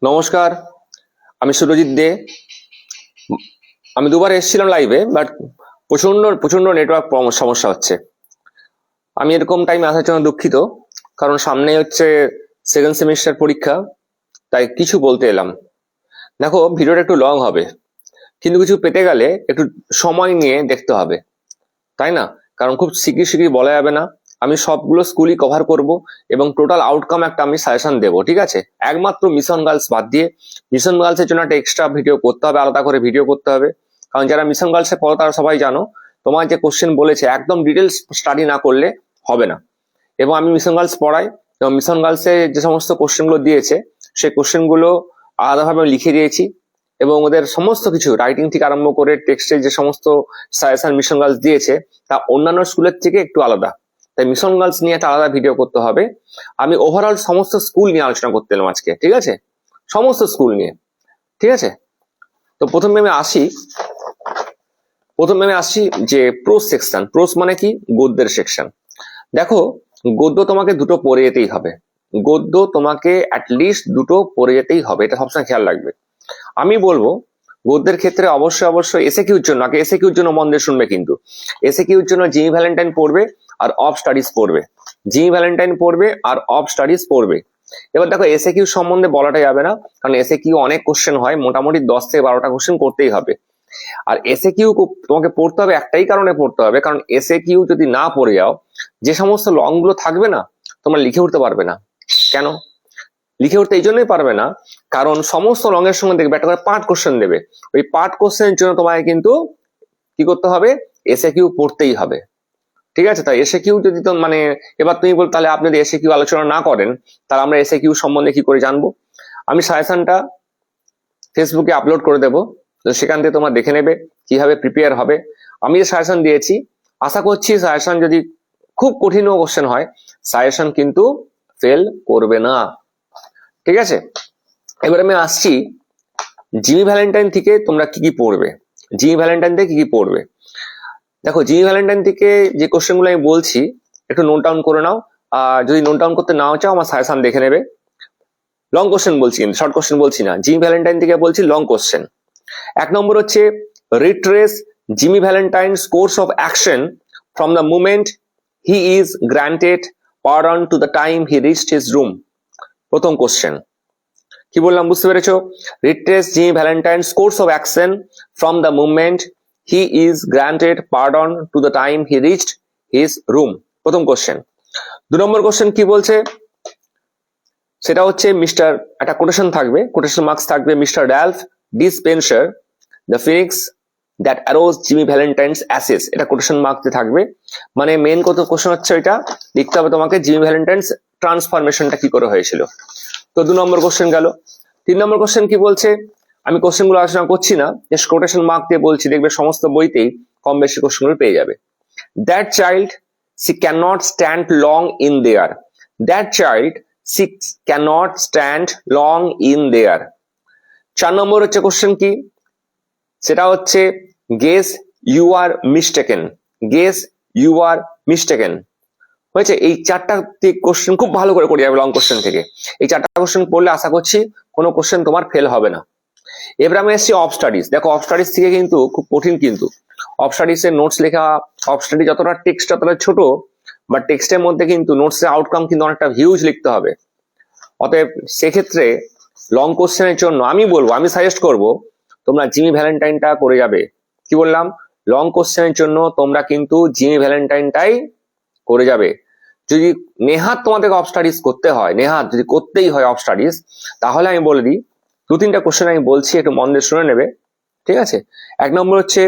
নমস্কার, আমি সুরজিৎ দে। আমি দুবার এসেছিলাম লাইভে, বাট প্রচন্ড প্রচন্ড নেটওয়ার্ক সমস্যা হচ্ছে। আমি এরকম টাইমে আসার জন্য দুঃখিত, কারণ সামনে হচ্ছে সেকেন্ড সেমিস্টার পরীক্ষা, তাই কিছু বলতে এলাম। দেখো, ভিডিওটা একটু লং হবে, কিন্তু কিছু পেতে গেলে একটু সময় নিয়ে দেখতে হবে, তাই না? কারণ খুব শিগগির বলা যাবে না। আমি সবগুলো স্কুলই কভার করব এবং টোটাল আউটকাম একটা আমি সাজেশন দেবো, ঠিক আছে? একমাত্র মিশন গার্লস বাদ দিয়ে। মিশন গার্লসের জন্য একটা এক্সট্রা ভিডিও করতে হবে, আলাদা করে ভিডিও করতে হবে, কারণ যারা মিশন গার্লসে পড়ো তারা সবাই জানো তোমার যে কোশ্চেন বলেছে একদম ডিটেলস স্টাডি না করলে হবে না। এবং আমি মিশন গার্লস পড়াই, এবং মিশন গার্লসে যে সমস্ত কোশ্চেনগুলো দিয়েছে সেই কোশ্চেনগুলো আলাদাভাবে লিখে দিয়েছি, এবং ওদের সমস্ত কিছু রাইটিং থেকে আরম্ভ করে টেক্সটের যে সমস্ত সাজেশন মিশন গার্লস দিয়েছে তা অন্যান্য স্কুলের থেকে একটু আলাদা। তাই মিশন গার্লস নিয়ে একটা আলাদা ভিডিও করতে হবে। আমি ওভারঅল সমস্ত স্কুল নিয়ে আলোচনা করতে এলাম আজকে, ঠিক আছে? সমস্ত স্কুল নিয়ে, ঠিক আছে? তো প্রথমে আমি আসি যে প্রোস সেকশন। প্রোস মানে কি? গদ্যের সেকশন। দেখো, গদ্য তোমাকে দুটো পড়ে যেতেই হবে। গদ্য তোমাকে অ্যাটলিস্ট দুটো পড়ে যেতেই হবে, এটা সবসময় খেয়াল রাখবে। আমি বলবো গদ্যের ক্ষেত্রে অবশ্যই এসএকিউর জন্য, আগে এসএকিউর জন্য মন দিয়ে শুনবে, কিন্তু এসএকিউর জন্য জিমি ভ্যালেন্টাইন পড়বে আর অফ স্টাডিজ পড়বে। জিমি ভ্যালেন্টাইন পড়বে আর অফ স্টাডিজ পড়বে। এবার দেখো, এসএকিউ সম্বন্ধে বলাটা যাবে না, কারণ এসএকিউ অনেক কোশ্চেন হয়, মোটামুটি 10 থেকে 12টা কোশ্চেন করতেই হবে। আর এসএকিউ তোমাকে পড়তে হবে একটাই কারণে পড়তে হবে, কারণ এসএকিউ যদি না পড়ে যাও, যে সমস্ত লং গুলো থাকবে না, তোমরা লিখে উঠতে পারবে না। কেন লিখে উঠতে? এই জন্যই পারবে না, কারণ সমস্ত লং এর সঙ্গে দেখবে একটা করে পার্ট কোশ্চেন দেবে। ওই পার্ট কোশ্চেনের জন্য তোমাকে কিন্তু কি করতে হবে? এসএকিউ পড়তেই হবে, ঠিক আছে? তাই এসএকিউ যদি তো মানে, এবার তুমি বল তাহলে আপনি যদি এসএকিউ আলোচনা না করেন, তাহলে আমরা এসএকিউ সম্বন্ধে কি করে জানবো? আমি সাজেশনটা ফেসবুকে আপলোড করে দেবো, তো সেখান থেকে তোমরা দেখে নেবে কিভাবে প্রিপেয়ার হবে। আমি যে সাজেশন দিয়েছি, আশা করছি সাজেশন যদি খুব কঠিন কোশ্চেন হয়, সাজেশন কিন্তু ফেল করবে না, ঠিক আছে? এবার আমি আসছি জিমি ভ্যালেন্টাইন থেকে তোমরা কি কি পড়বে। জিমি ভ্যালেন্টাইন থেকে কি কি পড়বে? দেখো, জিমি ভ্যালেন্টাইন থেকে যে কোশ্চেন গুলো আমি বলছি একটু নোট ডাউন করে নাও, আর যদি নোট ডাউন করতে নাও চাও আমার সাজেশন দেখে নেবে। লং কোশ্চেন বলছি, কিন্তু শর্ট কোশ্চেন বলছি না। জিমি ভ্যালেন্টাইন থেকে বলছি লং কোশ্চেন। 1 নম্বর হচ্ছে retrace Jimmy Valentine's course of action from the moment he is granted pardon to the time he reached his room। প্রথম কোশ্চেন কি বললাম বুঝতে পেরেছো? Retrace Jimmy Valentine's course of action from the moment he is granted pardon to the time he reached his room। প্রথম question. 2 নম্বর question কি বলছে সেটা হচ্ছে মিস্টার, একটা কোটেশন থাকবে, কোটেশন মার্কস থাকবে, mister Ralph D Spencer the phoenix that arose Jimmy Valentine's ashes. এটা quotation মার্কসে থাকবে, মানে মেন কত কোশ্চেন হচ্ছে এটা লিখতে হবে তোমাকে, জিমি ভ্যালেন্টাইনস ট্রান্সফরমেশনটা কি করে হয়েছিল। তো 2 নম্বর কোশ্চেন গেল। 3 নম্বর কোশ্চেন কি বলছে? আমি কোশ্চেন গুলো আলোচনা করছি না, জাস্ট কোটেশন মার্ক দিয়ে বলছি, দেখবে সমস্ত বইতেই কম বেশি কোশ্চেন গুলো পেয়ে যাবে। That child she can not stand long in there. That child she can not stand long in there. 4 number হচ্ছে কোশ্চেন কি, সেটা হচ্ছে guess you are mistaken. Guess you are mistaken হয়েছে। এই 4টা কোশ্চেন খুব ভালো করে যাবে লং কোশ্চেন থেকে। এই 4টা কোশ্চেন পড়লে আশা করছি কোনো কোশ্চেন তোমার ফেল হবে না। এবার আমি এসেছি অফ স্টাডিজ। দেখো, অফ স্টাডিজ থেকে কিন্তু খুব কঠিন, কিন্তু অফ স্টাডিজ এর নোটস লেখা, অফ স্টাডি যতটা টেক্সট ততটা ছোট, বাট টেক্সটের মধ্যে কিন্তু নোটস এর আউটকাম কিন্তু অনেকটা হিউজ লিখতে হবে। অতএব সেক্ষেত্রে লং কোশ্চেনের জন্য আমি বলবো, আমি সাজেস্ট করব তোমরা জিমি ভ্যালেন্টাইনটা করে যাবে। কি বললাম? লং কোশ্চেনের জন্য তোমরা কিন্তু জিমি ভ্যালেন্টাইনটাই করে যাবে। যদি নেহাত তোমাদেরকে অফ স্টাডিজ করতে হয়, নেহাত যদি করতেই হয় অফ স্টাডিজ, তাহলে আমি বলে দিই 2-3টা কোশ্চেন আমি বলছি, একটু মন দিয়ে শুনে নেবে, ঠিক আছে? 1 নম্বর হচ্ছে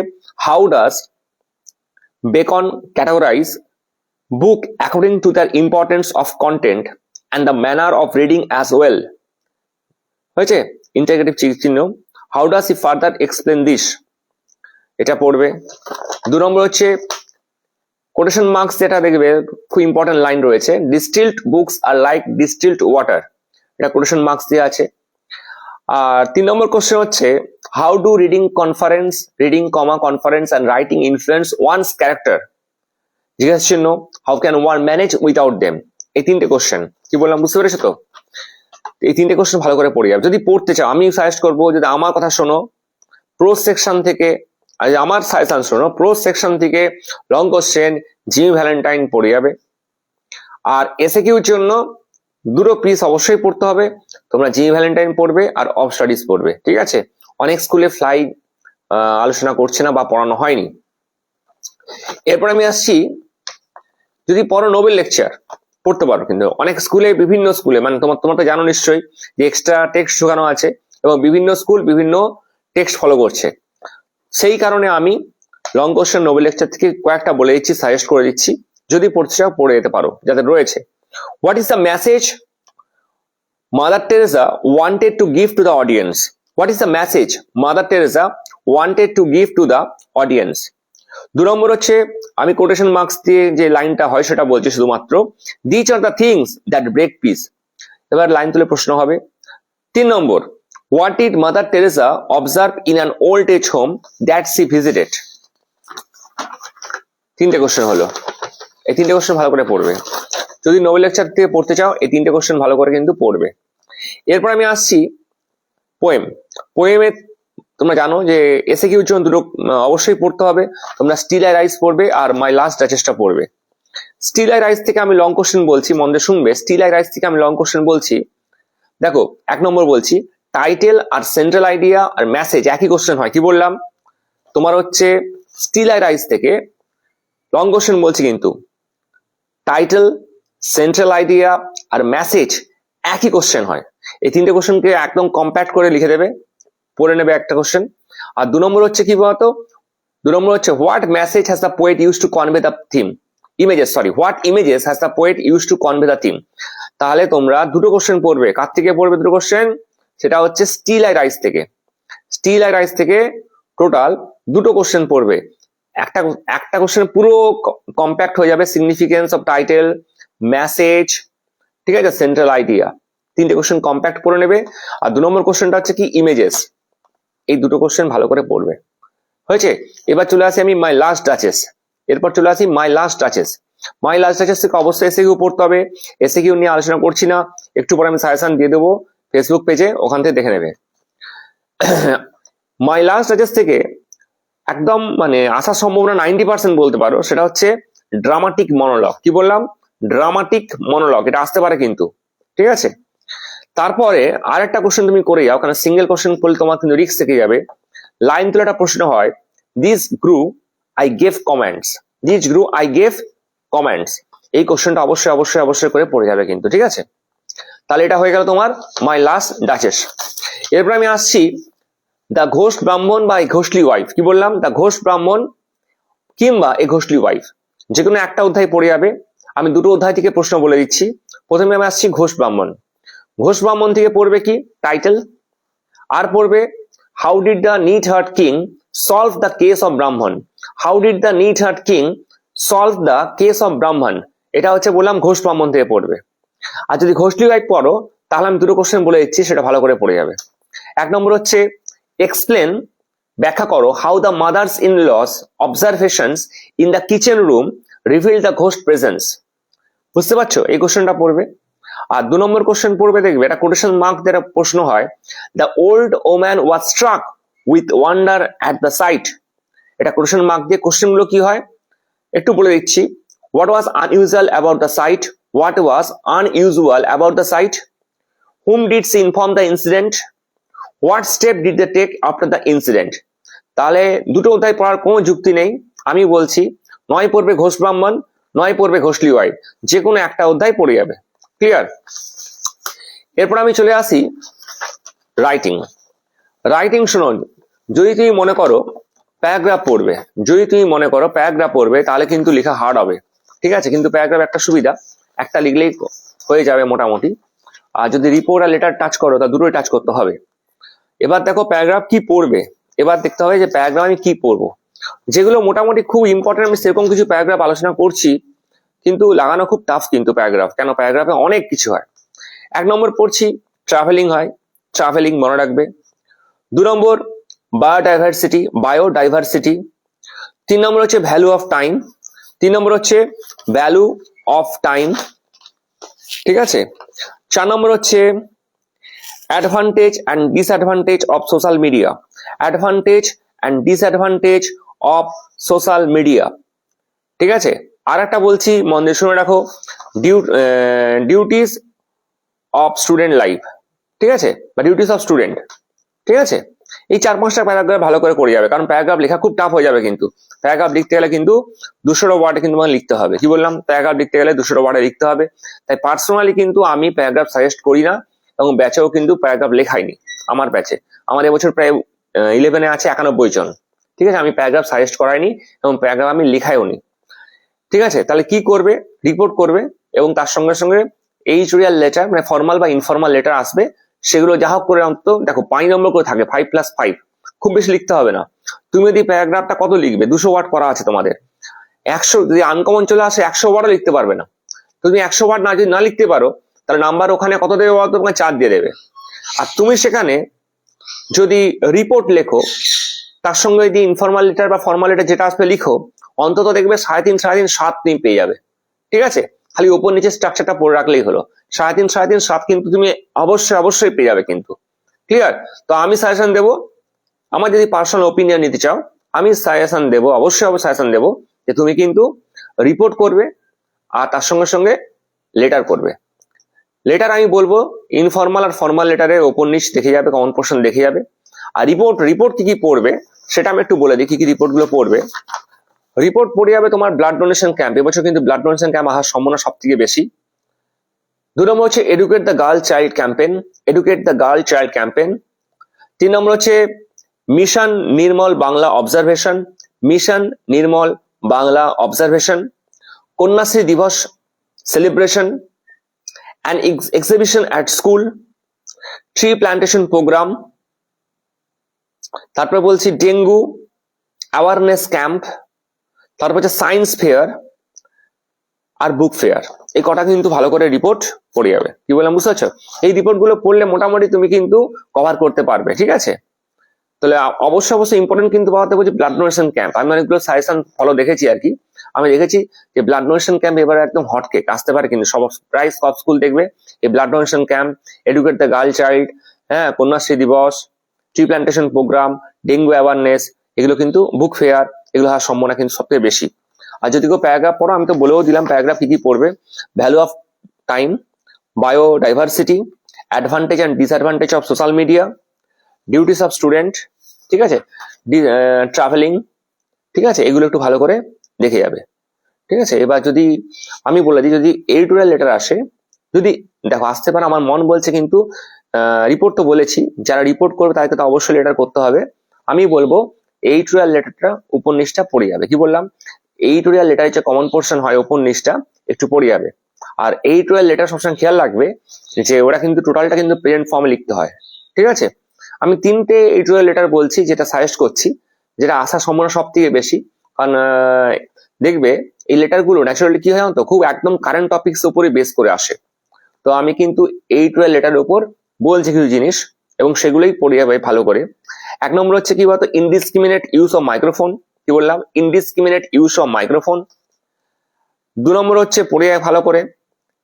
how does Bacon categorize book according to their importance of content and the manner of reading as well. হয়েছে? ইন্টারগেটিভ চিহ্ন। How does he further explain this, এটা পড়বে। 2 নম্বর হচ্ছে কোটেশন মার্কস, যেটা দেখবে খুব ইম্পর্টেন্ট লাইন রয়েছে, distilled books are like distilled water. এটা কোটেশন মার্কস দিয়ে আছে। আর 3 নম্বর কোশ্চেন হচ্ছে how do reading conference and writing influence one's character. জিজ্ঞাসা চিহ্ন, how can one manage without them. এই 3টে কোশ্চেন। কি বললাম বুঝতে পেরেছো তো? এই তিনটে কোশ্চেন ভালো করে পড়ে যাবে। যদি পড়তে চাও আমি সাজেস্ট করবো, যদি আমার কথা শোনো, প্রোজ সেকশন থেকে, আমার সাজেশন শোনো, প্রোজ সেকশন থেকে লং কোশ্চেন জিমি ভ্যালেন্টাইন পড়ে যাবে। আর এসএকিউর জন্য দুটো পিস অবশ্যই পড়তে হবে, তোমরা জিমি ভ্যালেন্টাইন পড়বে আর অফ স্টাডিজ পড়বে, ঠিক আছে। অনেক স্কুলে ফ্লাই আলোচনা করছে না বা পড়ানো হয়নি। এরপর আমি আসছি, যদি পড়ো নোবেল লেকচার পড়তে পারো, কিন্তু অনেক স্কুলে, বিভিন্ন স্কুলে, মানে তোমার তো জানো নিশ্চয়ই যে এক্সট্রা টেক্সট ঢোকানো আছে এবং বিভিন্ন স্কুল বিভিন্ন টেক্সট ফলো করছে। সেই কারণে আমি লং কোশ্চেন নোবেল লেকচার থেকে কয়েকটা বলে দিচ্ছি, সাজেস্ট করে দিচ্ছি, যদি পড়তে চাও পড়ে যেতে পারো, যাতে রয়েছে। What is the message mother Teresa wanted to give to the audience? What is the message mother Teresa wanted to give to the audience? 2 নম্বর হচ্ছে, আমি কোটেশন মার্কস দিয়ে যে লাইনটা হয় সেটা বলছি শুধুমাত্র, this are the things that break peace. এবার লাইন তুলে প্রশ্ন হবে। 3 নম্বর, what did Mother Teresa observe in an old age home that she visited? 3টে কোশ্চেন হলো, এই 3টে কোশ্চেন ভালো করে পড়বে। যদি নোবেল লেকচার থেকে পড়তে চাও এই 3টে কোশ্চেন ভালো করে কিন্তু পড়বে। এরপর আমি আসছি পোয়েম। পোয়েমে তোমরা জানো যে এসএকিউর জন্য দুটো অবশ্যই পড়তে হবে, তোমরা স্টিল আই রাইজ পড়বে আর মাই লাস্ট ডাচেসটা পড়বে। স্টিল আই রাইজ থেকে আমি লং কোশ্চেন বলছি, মন দিয়ে শুনবে। স্টিল আই রাইজ থেকে আমি লং কোশ্চেন বলছি। দেখো 1 নম্বর বলছি, টাইটেল আর সেন্ট্রাল আইডিয়া আর মেসেজ একই কোশ্চেন হয়, কি বললাম? তোমার হচ্ছে স্টিল আই রাইজ থেকে লং কোশ্চেন বলছি, কিন্তু টাইটেল, সেন্ট্রাল আইডিয়া আর মেসেজ একই কোশ্চেন হয়। এই 3টে কোশ্চেনকে একদম কম্প্যাক্ট করে লিখে দেবে, পড়ে নেবে একটা কোশ্চেন। আর 2 নম্বর হচ্ছে কি বলতো, 2 নম্বর হচ্ছে, what message has the poet use to convey the theme? What images has the poet use to convey the theme? তাহলে তোমরা দুটো কোশ্চেন পড়বে। কার থেকে পড়বে দুটো কোশ্চেন? সেটা হচ্ছে স্টিল আই রাইজ থেকে। স্টিল আই রাইজ থেকে টোটাল দুটো কোশ্চেন পড়বে। একটা কোশ্চেন পুরো কম্প্যাক্ট হয়ে যাবে, সিগনিফিকেন্স অফ টাইটেল, মেসেজ, ঠিক আছে, সেন্ট্রাল আইডিয়া, 3টে কোশ্চেন কম্প্যাক্ট করে নেবে। আর 2 নম্বর কোশ্চেনটা হচ্ছে কি, ইমেজেস। এই দুটো কোশ্চেন ভালো করে পড়বে, হয়েছে। এবার চলে আসি আমি মাই লাস্ট ডাচেস। এরপর চলে আসি মাই লাস্ট ডাচেস। মাই লাস্ট ডাচেস থেকে অবশ্যই এসএকিউ পড়তে হবে। এসএকিউ নিয়ে আলোচনা করছি না, একটু পরে আমি সাজেশন দিয়ে দেবো ফেসবুক পেজে, ওখান থেকে দেখে নেবে। মাই লাস্ট ডাচেস থেকে একদম মানে আসার সম্ভাবনা 90% বলতে পারো, সেটা হচ্ছে ড্রামাটিক মনোলগ। কি বললাম? ড্রামাটিক মনোলগ, এটা আসতে পারে কিন্তু, ঠিক আছে। তারপরে আরেকটা কোশ্চেন তুমি করে যাও, কারণ সিঙ্গেল কোশ্চেন করলে তোমার কিন্তু রিস্ক থেকে যাবে। লাইন তুলে একটা প্রশ্ন হয়, this grew I gave comments, this grew I gave comments. এই কোশ্চেনটা অবশ্যই অবশ্যই অবশ্যই করে পড়ে যাবে কিন্তু, ঠিক আছে। তাহলে এটা হয়ে গেল তোমার মাই লাস্ট ডাচেস। এরপর আমি আসছি দ্য ঘোস্ট ব্রাহ্মণ বা এ ঘোষলি ওয়াইফ। কি বললাম? দ্য ঘোস্ট ব্রাহ্মণ কিংবা এ ঘোষলি ওয়াইফ, যে কোনো একটা অধ্যায় পড়ে যাবে। আমি দুটো অধ্যায় থেকে প্রশ্ন বলে দিচ্ছি। প্রথমে আমি আসছি ঘোষ ব্রাহ্মণ। ঘোষ ব্রাহ্মণ থেকে পড়বে কি? টাইটেল। আর পড়বে how did the neat heart king solve the case of Brahmin? How did the neat heart king solve the case of Brahmin? এটা হচ্ছে বললাম ঘোষ ব্রাহ্মণ থেকে পড়বে। আর যদি ঘোষলি ওয়াইফ পড়ো তাহলে আমি দুটো কোশ্চেন বলে দিচ্ছি, সেটা ভালো করে পড়ে যাবে। 1 নম্বর হচ্ছে, এক্সপ্লেন, ব্যাখ্যা করো, how the mothers in laws observations in the kitchen room reveal the ghost presence. বুঝতে পারছো? এই কোশ্চেনটা পড়বে। আর 2 নম্বর কোশ্চেন পড়বে, দেখবে এটা কোটেশন মার্ক দিয়ে প্রশ্ন হয়, the old woman was struck with wonder at the sight. এটা কোটেশন মার্ক দিয়ে কোশ্চেন গুলো কি হয় একটু বলে দিচ্ছি। What was unusual about the sight? What was unusual about the sight? Whom did she inform the incident? What step did they take after the incident? তাহলে দুটো অধ্যায় পড়ার কোনো যুক্তি নেই। আমি বলছি, নয় পড়বে ঘোষ ব্রাহ্মণ, নয় পড়বে ঘোষলি ওয়াইফ, যে কোনো একটা অধ্যায় পড়ে যাবে। ক্লিয়ার? এরপর আমি চলে আসি রাইটিং। রাইটিং শুনো, যদি তুমি মনে করো প্যারাগ্রাফ পড়বে, যদি তুমি মনে করো প্যারাগ্রাফ পড়বে, তাহলে কিন্তু লেখা হার্ড হবে, ঠিক আছে। কিন্তু প্যারাগ্রাফ একটা সুবিধা, একটা লিখলেই হয়ে যাবে মোটামুটি। আর যদি রিপোর্ট আর লেটার টাচ করো, তা দুটোই টাচ করতে হবে। এবার দেখো প্যারাগ্রাফ কি পড়বে, এবার দেখতে হবে যে প্যারাগ্রাফ আমি কি পড়বো। যেগুলো মোটামুটি খুব ইম্পর্টেন্ট, আমি সেরকম কিছু প্যারাগ্রাফ আলোচনা করছি, কিন্তু লাগানো খুব টাফ কিন্তু প্যারাগ্রাফ। কেন? প্যারাগ্রাফে অনেক কিছু হয়। 1 নম্বর পড়ছি ট্রাভেলিং হয়, ট্রাভেলিং মনে রাখবে। 2 নম্বর বায়োডাইভার্সিটি, বায়োডাইভার্সিটি। 3 নম্বর হচ্ছে ভ্যালু অফ টাইম, 3 নম্বর হচ্ছে ভ্যালু অফ টাইম, ঠিক আছে। 4 নম্বর হচ্ছে advantage and disadvantage of social media, advantage and disadvantage of social media. ঠিক আছে, আর একটা বলছি, মন দিয়ে শুনে রাখো, ডিউটিস অফ স্টুডেন্ট লাইফ, ঠিক আছে, বা ডিউটিস অফ স্টুডেন্ট। ঠিক আছে, এই 4-5টা প্যারাগ্রাফ ভালো করে করে যাবে, কারণ প্যারাগ্রাফ লেখা খুব টাফ হয়ে যাবে। কিন্তু প্যারাগ্রাফ লিখতে গেলে কিন্তু 200 ওয়ার্ডে কিন্তু মানে লিখতে হবে। কি বললাম, প্যারাগ্রাফ লিখতে গেলে 200 ওয়ার্ডে লিখতে হবে। তাই পার্সোনালি কিন্তু আমি প্যারাগ্রাফ সাজেস্ট করি না, এবং ব্যাচেও কিন্তু প্যারাগ্রাফ লেখাইনি। আমার ব্যাচে, আমার এবছর প্রায় 11-এ আছে 91 জন। ঠিক আছে, আমি প্যারাগ্রাফ সাজেস্ট করাইনি এবং প্যারাগ্রাফ আমি লিখাইও নি। ঠিক আছে, তাহলে কি করবে, রিপোর্ট করবে, এবং তার সঙ্গে সঙ্গে এইচওডিআর লেটার, মানে ফর্মাল বা ইনফর্মাল লেটার আসবে, সেগুলো যা হোক করে অন্তত দেখো 5 নম্বর করে থাকে, 5+5, খুব বেশি লিখতে হবে না। তুমি যদি প্যারাগ্রাফটা কত লিখবে, 200 ওয়ার্ড করা আছে তোমাদের, 100 যদি আনকমন চলে আসে 100 ওয়ার্ডও লিখতে পারবে না। তুমি 100 ওয়ার্ড না যদি না লিখতে পারো, তাহলে নাম্বার ওখানে কত দেবে বলতো, তোমাকে 4 দিয়ে দেবে। আর তুমি সেখানে যদি রিপোর্ট লেখো, তার সঙ্গে যদি ইনফর্মাল লেটার বা ফর্মাল লেটার যেটা আসবে লিখো, অন্তত দেখবে 3.5 7 তুমি পেয়ে যাবে। ঠিক আছে, খালি উপর নিচে স্ট্রাকচারটা পড়ে রাখলেই হলো। 3.5 7 কিন্তু তুমি অবশ্যই পেয়ে যাবে কিন্তু। ক্লিয়ার? তো আমি সাজেশন দেবো, আমার যদি পার্সোনাল ওপিনিয়ন নিতে চাও, আমি সাজেশন দেবো, অবশ্যই সাজেশন দেবো যে তুমি কিন্তু রিপোর্ট করবে, আর তার সঙ্গে সঙ্গে লেটার করবে। লেটার আমি বলবো ইনফর্মাল আর ফর্মাল লেটারের ওপর নিচ দেখে যাবে, কমন পোর্শন দেখে যাবে। আর রিপোর্ট কি কি পড়বে সেটা আমি একটু বলে দিই, কি কি রিপোর্ট গুলো পড়বে। রিপোর্ট পড়ে যাবে তোমার ব্লাড ডোনেশন ক্যাম্প, এবছর কিন্তু ব্লাড ডোনেশন ক্যাম্প আসার সম্ভাবনা সব থেকে বেশি। 2 নম্বর হচ্ছে educate the girl child campaign, educate the girl child campaign. 3 নম্বর হচ্ছে mission Nirmal Bangla observation, mission Nirmal Bangla observation. Kanyashree দিবস celebration, an exhibition at school, tree plantation program। তারপর বলছি ডেঙ্গু অ্যাওয়ারনেস ক্যাম্প, তারপর হচ্ছে সায়েন্স ফেয়ার আর বুক ফেয়ার। এই কটা কিন্তু ভালো করে রিপোর্ট পড়ে যাবে। কি বললাম বুঝতে পারছো? এই রিপোর্ট গুলো পড়লে মোটামুটি তুমি কিন্তু কভার করতে পারবে। ঠিক আছে, তাহলে অবশ্যই ইম্পর্টেন্ট কিন্তু পাওয়াতে বলছি ব্লাড ডোনেশন ক্যাম্প। আমি অনেকগুলো সাজেশন ফলো দেখেছি আর কি, আমি দেখেছি যে ব্লাড ডোনেশন ক্যাম্প এবারে একদম হটকেক আসতে পারে, কিন্তু প্রায় সব স্কুল দেখবে এই blood donation camp, educate the girl child, হ্যাঁ, কন্যাশ্রী দিবস, tree plantation programme, dengue awareness, এগুলো কিন্তু বুক ফেয়ার, এগুলো হওয়ার সম্ভাবনা কিন্তু সবথেকে বেশি। আর যদি কেউ প্যারাগ্রাফ পড়ো, আমি তো বলেও দিলাম প্যারাগ্রাফ কি কি পড়বে। Value of time, biodiversity, advantage and disadvantage of social media, duties of student, ঠিক আছে, ট্রাভেলিং। ঠিক আছে, এগুলো একটু ভালো করে দেখে যাবে। ঠিক আছে, এবার যদি আমি বলে দিই, যদি এডিটোরিয়াল লেটার আসে, যদি দেখো আসতে পারে, আমার মন বলছে কিন্তু রিপোর্ট তো বলেছি, যারা রিপোর্ট করবে তাদেরকে তো অবশ্যই লেটার করতে হবে। আমি বলবো এডিটোরিয়াল লেটারটা উপন্যাসটা পড়ে যাবে। কি বললাম, এডিটোরিয়াল লেটার যে কমন পোর্শন হয় উপন্যাসটা একটু পড়ে যাবে। আর এডিটোরিয়াল লেটার সবসময় খেয়াল রাখবে যে ওরা কিন্তু টোটালটা কিন্তু প্রেজেন্ট ফর্মে লিখতে হয়। ঠিক আছে, আমি 3টে এডিটোরিয়াল লেটার বলছি যেটা সাজেস্ট করছি, যেটা আসার সম্ভাবনা সব থেকে বেশি। কারণ দেখবে এই লেটার গুলো ন্যাচারালি কি হয় তো খুব একদম কারেন্ট টপিকস উপরে বেস করে আসে। তো আমি কিন্তু এডিটোরিয়াল লেটারের উপর বলছি কিছু জিনিস, এবং সেগুলোই পড়ে যাবে ভালো করে। 1 নম্বর হচ্ছে কি বলতো, ইনডিসক্রিমিনেট ইউজ অফ মাইক্রোফোন। কি বললাম, ইনডিসক্রিমিনেট ইউজ অফ মাইক্রোফোন। 2 নম্বর হচ্ছে পড়ে যায় ভালো করে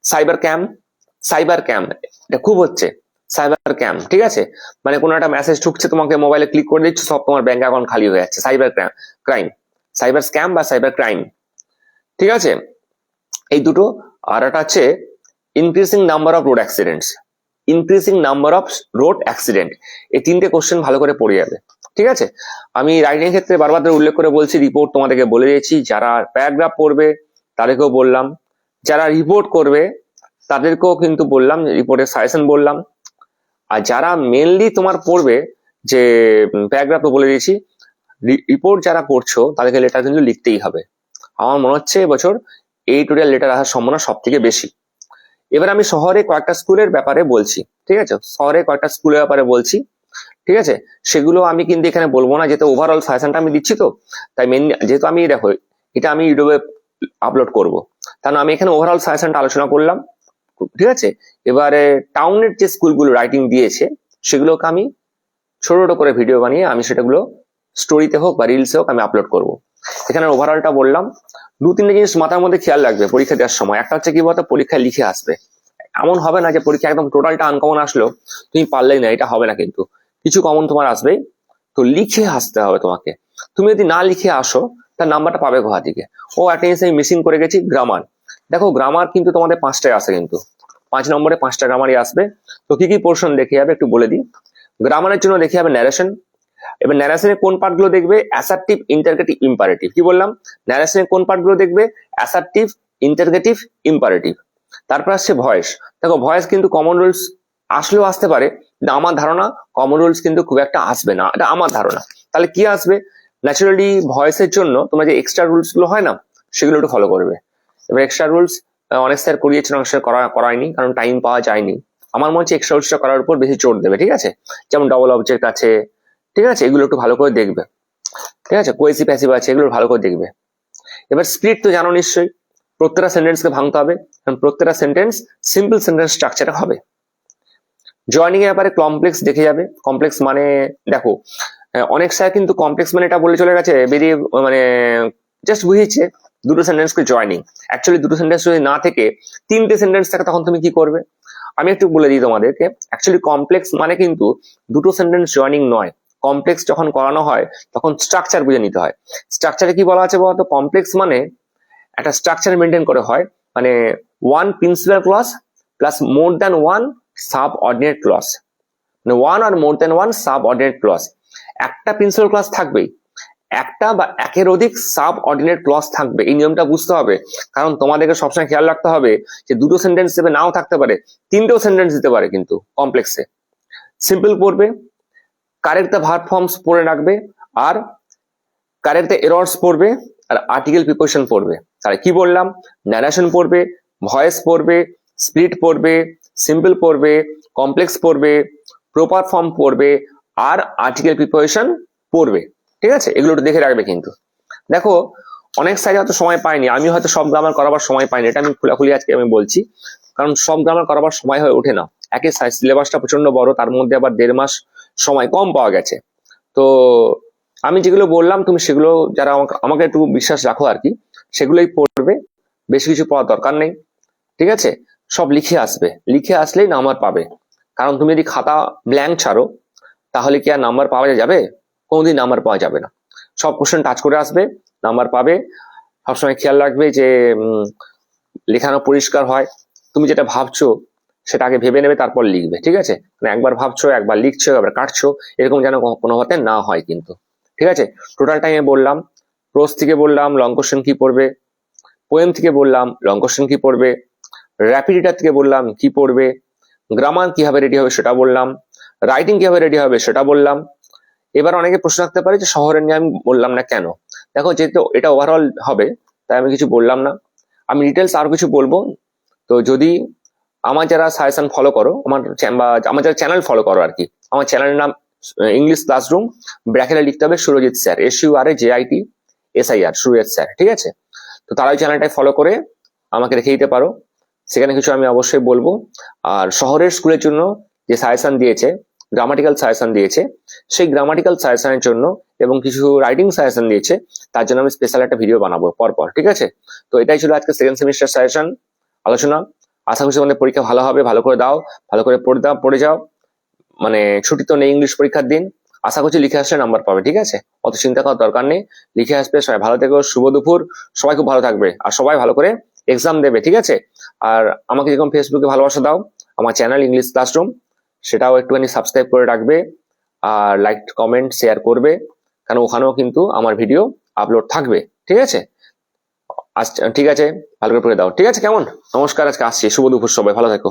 সাইবার ক্যাম্প, সাইবার ক্যাম্প এটা খুব হচ্ছে সাইবার ক্যাম্প। ঠিক আছে, মানে কোনো একটা মেসেজ ঢুকছে, তোমাকে মোবাইলে ক্লিক করে দিচ্ছে, সব তোমার ব্যাংক অ্যাকাউন্ট খালি হয়ে যাচ্ছে। সাইবার ক্রাইম, সাইবার স্ক্যাম বা সাইবার ক্রাইম। ঠিক আছে, এই দুটো। আর একটা হচ্ছে increasing number of road accidents, increasing number of road accident. এই 3টে কোশ্চেন ভালো করে পড়ে যাবে। ঠিক আছে, আমি রাইটিং এর ক্ষেত্রে বারবার উল্লেখ করে বলছি, রিপোর্ট তোমাদেরকে বলে দিয়েছি, যারা প্যারাগ্রাফ পড়বে তাদেরকেও বললাম, যারা রিপোর্ট করবে তাদেরকেও কিন্তু বললাম, রিপোর্টের সাজেশন বললাম। আর যারা মেনলি তোমার পড়বে যে প্যারাগ্রাফ তো বলে দিয়েছি, রিপোর্ট যারা করছো তাদেরকে লেটার কিন্তু লিখতেই হবে। আমার মনে হচ্ছে এবছর এডিটোরিয়াল লেটার আসার সম্ভাবনা সব থেকে বেশি। এবার আমি শহরে কয়েকটা স্কুলের ব্যাপারে বলছি। ঠিক আছে, শহরে কয়েকটা স্কুলের ব্যাপারে বলছি। ঠিক আছে, সেগুলো আমি কিন্তু এখানে বলবো না, যেহেতু ওভারঅল সাজেশনটা আমি দিচ্ছি, তো তাই মেন, যেহেতু আমি দেখো এটা আমি ইউটিউবে আপলোড করবো, কারণ আমি এখানে ওভারঅল সাজেশনটা আলোচনা করলাম। ঠিক আছে, এবারে টাউনের যে স্কুলগুলো রাইটিং দিয়েছে সেগুলোকে আমি ছোট ছোট করে ভিডিও বানিয়ে আমি সেটাগুলো স্টোরিতে হোক বা রিলসে হোক আমি আপলোড করব। এখানে ওভারঅলটা বললাম। 2-3টে জিনিস মাথার মধ্যে খেয়াল রাখবে পরীক্ষা দেওয়ার সময়। একটা হচ্ছে কি বলতো, পরীক্ষায় লিখে আসবে, এমন হবে না যে পরীক্ষা একদম টোটালটা আনকমন আসলো তুমি পারলেই না, এটা হবে না কিন্তু কিছু কমন তোমার আসবেই। তো লিখে আসতে হবে তোমাকে। তুমি যদি না লিখে আসো তার নাম্বারটা পাবে কোথা থেকে? ও একটা জিনিস আমি মিসিং করে গেছি, গ্রামার। দেখো গ্রামার কিন্তু তোমাদের 5টায় আসে, কিন্তু 5 নম্বরে 5টা গ্রামারই আসবে। তো কি কি পোর্শন দেখে যাবে একটু বলে দিই। গ্রামারের জন্য দেখে যাবে ন্যারেশন। এবার ন্যারেশনের কোন পার্ট গুলো দেখবে? Assertive, interrogative, imperative. কি বললাম? ন্যারেশনের কোন পার্ট গুলো দেখবে? Assertive, interrogative, imperative. তারপর আসছে ভয়েস। দেখো ভয়েস কিন্তু কমন রুলস আসলেও আসতে পারে, কিন্তু আমার ধারণা কমন রুলস কিন্তু খুব একটা আসবে না, এটা আমার ধারণা। তাহলে কি আসবে? ন্যাচারালি ভয়েসের জন্য তোমরা যে এক্সট্রা রুলস গুলো হয় না, সেগুলো একটু ফলো করবে। এবার এক্সট্রা রুলস অনেক স্যার করিয়েছেন, অনেক স্যার করায়নি, কারণ টাইম পাওয়া যায়নি। আমার মনে হচ্ছে এক্সট্রা রুলসটা করার উপর বেশি জোর দেবে, ঠিক আছে? যেমন ডবল অবজেক্ট আছে, ঠিক আছে, এগুলো একটু ভালো করে দেখবে, ঠিক আছে? কোয়েসি প্যাসিভ আছে, এগুলো ভালো করে দেখবে। এবার স্প্লিট তো জানো নিশ্চয়ই, প্রত্যেকটা সেন্টেন্সকে ভাঙতে হবে, কারণ প্রত্যেকটা সেন্টেন্স সিম্পল সেন্টেন্স স্ট্রাকচারে হবে। জয়নিং এর ব্যাপারে কমপ্লেক্স দেখে যাবে। কমপ্লেক্স মানে দেখো অনেক স্যার কিন্তু কমপ্লেক্স মানে এটা বলে চলে গেছে, বেরিয়ে মানে জাস্ট বুঝিয়েছে দুটো সেন্টেন্সকে জয়নিং। অ্যাকচুয়ালি দুটো সেন্টেন্স যদি না থেকে 3টে সেন্টেন্স থাকে, তখন তুমি কি করবে? আমি একটু বলে দিই তোমাদেরকে। অ্যাকচুয়ালি কমপ্লেক্স মানে কিন্তু দুটো সেন্টেন্স জয়নিং নয়। কমপ্লেক্স যখন করানো হয় তখন স্ট্রাকচার বুঝে নিতে হয়। স্ট্রাকচারে কি বলা আছে বলতো? কমপ্লেক্স মানে একটা স্ট্রাকচার মেনটেন করে হয়, মানে one principal clause plus more than one subordinate clause, মানে one or more than one subordinate clause. একটা প্রিন্সিপাল ক্লজ থাকবেই, একটা বা একের অধিক সাব অর্ডিনেট ক্লজ থাকবে। এই নিয়মটা বুঝতে হবে, কারণ তোমাদেরকে সবসময় খেয়াল রাখতে হবে যে দুটো সেন্টেন্স দেবে, নাও থাকতে পারে, 3টেও সেন্টেন্স দিতে পারে কিন্তু কমপ্লেক্সে। সিম্পল পড়বে, কারেক্ট দ্য ভার্ব ফর্মস পড়ে রাখবে, আর কারেক্ট দ্য এরর্স পড়বে, আর আর্টিকেল প্রিপোজিশন পড়বে। তাহলে কি বললাম? ন্যারেশন পড়বে, ভয়েস পড়বে, স্প্লিট পড়বে, সিম্পল পড়বে, কমপ্লেক্স পড়বে, প্রপার ফর্ম পড়বে, আর আর্টিকেল প্রিপোজিশন পড়বে, ঠিক আছে? এগুলো একটু দেখে রাখবে কিন্তু। দেখো অনেক সাইডে হয়তো সময় পাইনি, আমি হয়তো সব গ্রামার করাবার সময় পাইনি, এটা আমি খোলাখুলি আজকে আমি বলছি, কারণ সব গ্রামার করাবার সময় হয়ে ওঠে না। একে সিলেবাসটা প্রচন্ড বড়, তার মধ্যে আবার 1.5 মাস সময় কম পাওয়া গেছে। তো আমি যেগুলো বললাম তুমি সেগুলো যারা আমাকে একটু বিশ্বাস রাখো আর কি, সেগুলোই পড়বে, বেশি কিছু পড়ার দরকার নেই, ঠিক আছে? সব লিখে আসবে, লিখে আসলেই নাম্বার পাবে। কারণ তুমি যদি খাতা ব্ল্যাঙ্ক ছাড়ো তাহলে কি আর নাম্বার পাওয়া যাবে? কোনোদিন নাম্বার পাওয়া যাবে না। সব কোশ্চেন টাচ করে আসবে, নাম্বার পাবে। সবসময় খেয়াল রাখবে যে লেখানো পরিষ্কার হয়। তুমি যেটা ভাবছো সেটা আগে ভেবে নেবে, তারপর লিখবে, ঠিক আছে? মানে একবার ভাবছো, একবার লিখছো, একবার কাটছো, এরকম যেন কোনো হতে না হয় কিন্তু, ঠিক আছে? টোটাল টাইমে বললাম, প্রোজ থেকে বললাম লং কোশ্চেন কি পড়বে, পোয়েম থেকে বললাম লং কোশ্চেন কি পড়বে, র্যাপিড রিডার থেকে বললাম কি পড়বে, গ্রামার কিভাবে রেডি হবে সেটা বললাম, রাইটিং কিভাবে রেডি হবে সেটা বললাম। এবার অনেকে প্রশ্ন রাখতে পারে যে শহরের নিয়ে আমি বললাম না কেন? দেখো যেহেতু এটা ওভারঅল হবে তাই আমি কিছু বললাম না, আমি ডিটেলস আরো কিছু বলবো। তো যদি আমার যারা সাজেশন ফলো করো, আমার যারা চ্যানেল ফলো করো আর কি, আমার চ্যানেলের নাম ইংলিশ ক্লাসরুম, ব্র্যাকেটে লিখতে হবে Surajit sir, SURJITSIR, Surajit sir, ঠিক আছে? তো তারা ওই চ্যানেলটাই ফলো করে আমাকে রেখে দিতে পারো, সেখানে কিছু আমি অবশ্যই বলবো। আর শহরের স্কুলের জন্য যে সাজেশন দিয়েছে, গ্রামাটিক্যাল সাজেশন দিয়েছে, সেই গ্রামাটিক্যাল সাজেশনের জন্য এবং কিছু রাইটিং সাজেশন দিয়েছে, তার জন্য আমি স্পেশাল একটা ভিডিও বানাবো পরপর, ঠিক আছে? তো এটাই ছিল আজকে সেকেন্ড সেমিস্টার সাজেশন আলোচনা। আশা করছি তোমাদের পরীক্ষা ভালো হবে, ভালো করে দাও, ভালো করে পড়ে যাও। মানে ছুটি তো নেই ইংলিশ পরীক্ষার দিন, আশা করছি লিখে আসলে নাম্বার পাবে, ঠিক আছে? অত চিন্তা করার দরকার নেই, লিখে আসবে। সবাই ভালো থেকো, শুভ দুপুর, সবাই খুব ভালো থাকবে, আর সবাই ভালো করে এক্সাম দেবে, ঠিক আছে? আর আমাকে যেরকম ফেসবুকে ভালোবাসা দাও, আমার চ্যানেল ইংলিশ ক্লাসরুম সেটাও একটুখানি সাবস্ক্রাইব করে রাখবে, আর লাইক কমেন্ট শেয়ার করবে, কারণ ওখানেও কিন্তু আমার ভিডিও আপলোড থাকবে, ঠিক আছে? আচ্ছা ঠিক আছে, ভালো করে পড়ে দাও, ঠিক আছে? কেমন? নমস্কার, আজকে আসছি, শুভ দুপুর, সবাই ভালো থেকো।